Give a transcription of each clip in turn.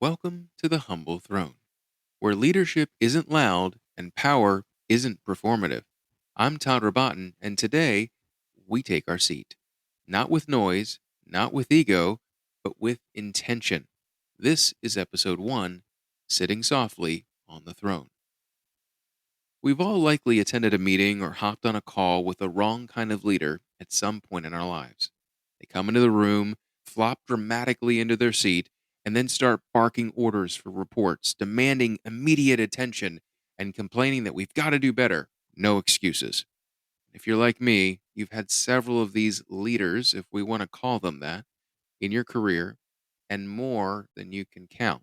Welcome to the humble throne, where leadership isn't loud and power isn't performative. I'm Todd Robatin, and today we take our seat. Not with noise, not with ego, but with intention. This is episode 1, Sitting Softly on the Throne. We've all likely attended a meeting or hopped on a call with the wrong kind of leader at some point in our lives. They come into the room, flop dramatically into their seat, and then start barking orders for reports, demanding immediate attention, and complaining that we've got to do better. No excuses. If you're like me, you've had several of these leaders, if we want to call them that, in your career, and more than you can count.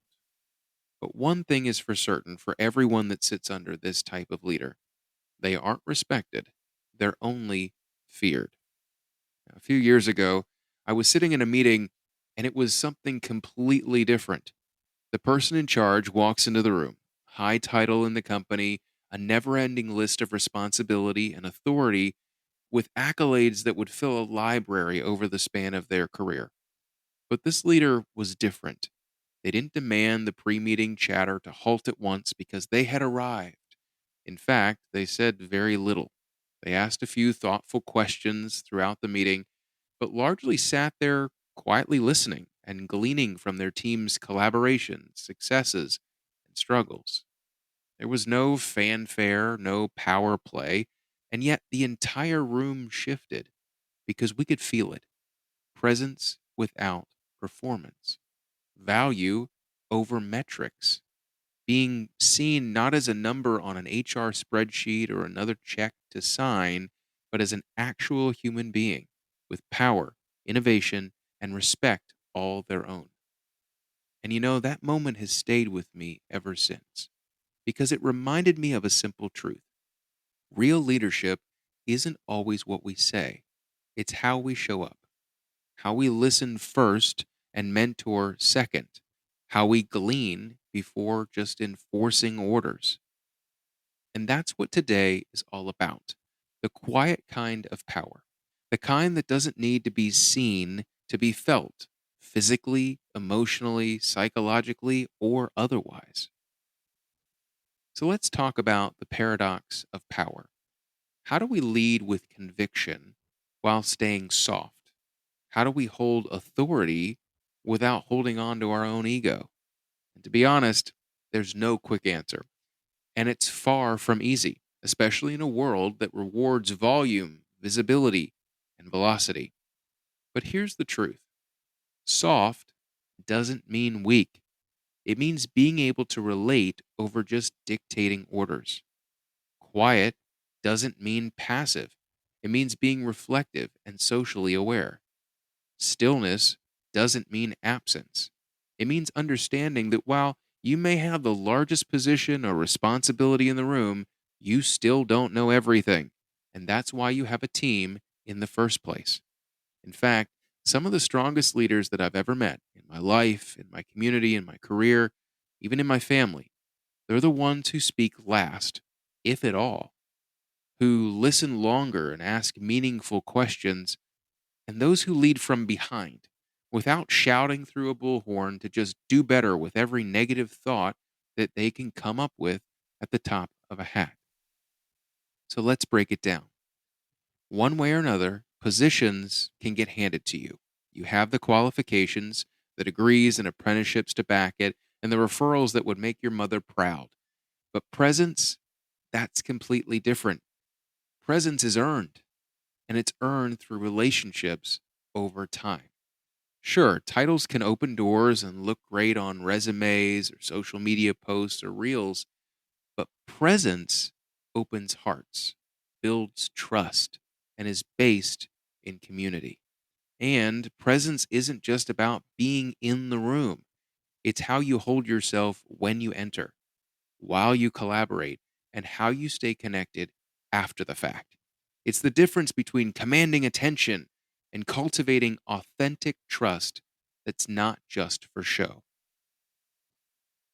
But one thing is for certain for everyone that sits under this type of leader: they aren't respected, they're only feared. A few years ago, I was sitting in a meeting and it was something completely different. The person in charge walks into the room, high title in the company, a never ending list of responsibility and authority, with accolades that would fill a library over the span of their career. But this leader was different. They didn't demand the pre meeting chatter to halt at once because they had arrived. In fact, they said very little. They asked a few thoughtful questions throughout the meeting, but largely sat there quietly listening and gleaning from their team's collaborations, successes, and struggles. There was no fanfare, no power play, and yet the entire room shifted because we could feel it: presence without performance, value over metrics, being seen not as a number on an HR spreadsheet or another check to sign, but as an actual human being with power, innovation, and respect all their own. And that moment has stayed with me ever since because it reminded me of a simple truth. Real leadership isn't always what we say, it's how we show up, how we listen first and mentor second, how we glean before just enforcing orders. And that's what today is all about: the quiet kind of power, the kind that doesn't need to be seen to be felt physically, emotionally, psychologically, or otherwise. So let's talk about the paradox of power. How do we lead with conviction while staying soft? How do we hold authority without holding on to our own ego? And to be honest, there's no quick answer. And it's far from easy, especially in a world that rewards volume, visibility, and velocity. But here's the truth: soft doesn't mean weak, it means being able to relate over just dictating orders. Quiet doesn't mean passive, it means being reflective and socially aware. Stillness doesn't mean absence. It means understanding that while you may have the largest position or responsibility in the room, you still don't know everything. And that's why you have a team in the first place. In fact, some of the strongest leaders that I've ever met in my life, in my community, in my career, even in my family, they're the ones who speak last, if at all, who listen longer and ask meaningful questions, and those who lead from behind, without shouting through a bullhorn to just do better with every negative thought that they can come up with at the top of a hat. So let's break it down. One way or another, positions can get handed to you. You have the qualifications, the degrees and apprenticeships to back it, and the referrals that would make your mother proud. But presence, that's completely different. Presence is earned, and it's earned through relationships over time. Sure, titles can open doors and look great on resumes or social media posts or reels, but presence opens hearts, builds trust, and is based in community. And presence isn't just about being in the room, it's how you hold yourself when you enter, while you collaborate, and how you stay connected after the fact. It's the difference between commanding attention and cultivating authentic trust that's not just for show.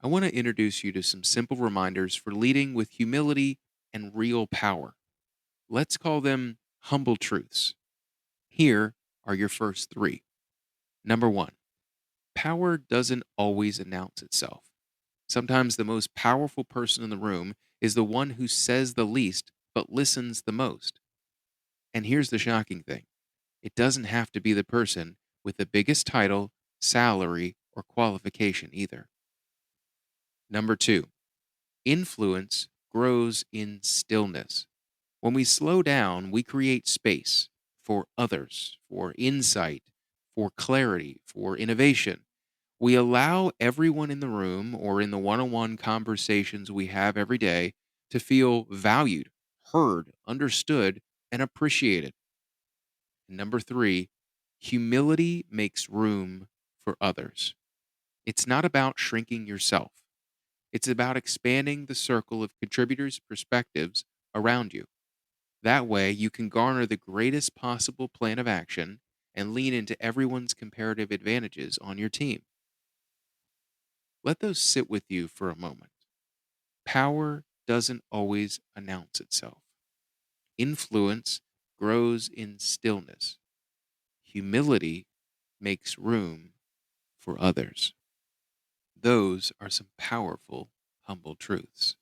I want to introduce you to some simple reminders for leading with humility and real power. Let's call them humble truths. Here are your first three. Number one: Power doesn't always announce itself. Sometimes the most powerful person in the room is the one who says the least but listens the most. And here's the shocking thing: it doesn't have to be the person with the biggest title, salary, or qualification either. Number two, influence grows in stillness. When we slow down, we create space for others, for insight, for clarity, for innovation. We allow everyone in the room or in the one on one conversations we have every day to feel valued, heard, understood, and appreciated. And number three, humility makes room for others. It's not about shrinking yourself, it's about expanding the circle of contributors' perspectives around you. That way, you can garner the greatest possible plan of action and lean into everyone's comparative advantages on your team. Let those sit with you for a moment. Power doesn't always announce itself. Influence grows in stillness. Humility makes room for others. Those are some powerful, humble truths.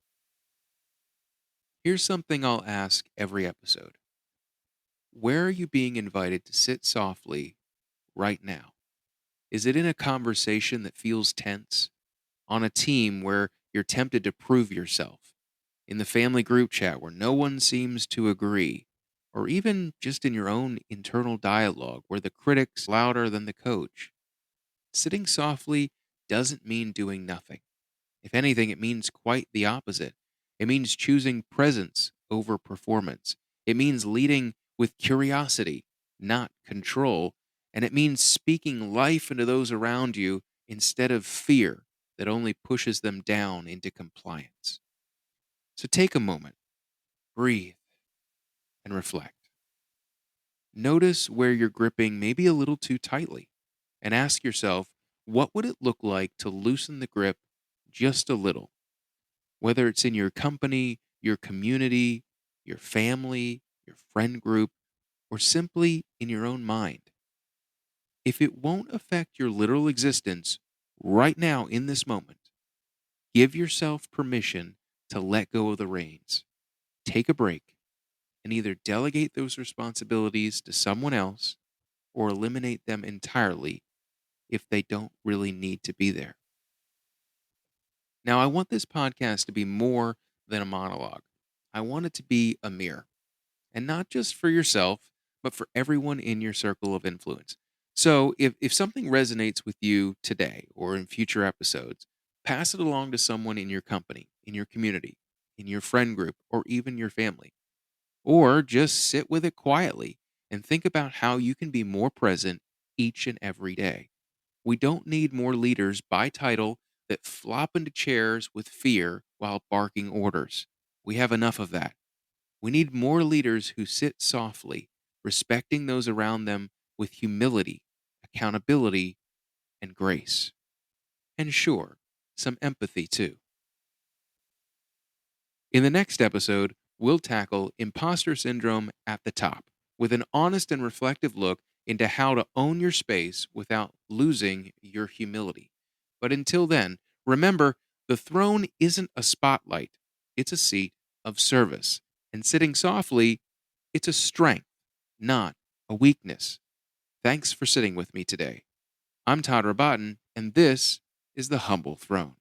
Here's something I'll ask every episode: where are you being invited to sit softly right now? Is it in a conversation that feels tense? On a team where you're tempted to prove yourself? In the family group chat where no one seems to agree? Or even just in your own internal dialogue where the critic's louder than the coach? Sitting softly doesn't mean doing nothing. If anything, it means quite the opposite. It means choosing presence over performance. It means leading with curiosity, not control. And it means speaking life into those around you instead of fear that only pushes them down into compliance. So take a moment, breathe, and reflect. Notice where you're gripping maybe a little too tightly, and ask yourself, what would it look like to loosen the grip just a little? Whether it's in your company, your community, your family, your friend group, or simply in your own mind. If it won't affect your literal existence right now in this moment, give yourself permission to let go of the reins. Take a break and either delegate those responsibilities to someone else or eliminate them entirely if they don't really need to be there. Now, I want this podcast to be more than a monologue. I want it to be a mirror, and not just for yourself, but for everyone in your circle of influence. So, if something resonates with you today or in future episodes, pass it along to someone in your company, in your community, in your friend group, or even your family. Or just sit with it quietly and think about how you can be more present each and every day. We don't need more leaders by title that flop into chairs with fear while barking orders. We have enough of that. We need more leaders who sit softly, respecting those around them with humility, accountability, and grace. And sure, some empathy too. In the next episode, we'll tackle imposter syndrome at the top with an honest and reflective look into how to own your space without losing your humility. But until then, remember, the throne isn't a spotlight, it's a seat of service. And sitting softly, it's a strength, not a weakness. Thanks for sitting with me today. I'm Todd Robatin, and this is The Humble Throne.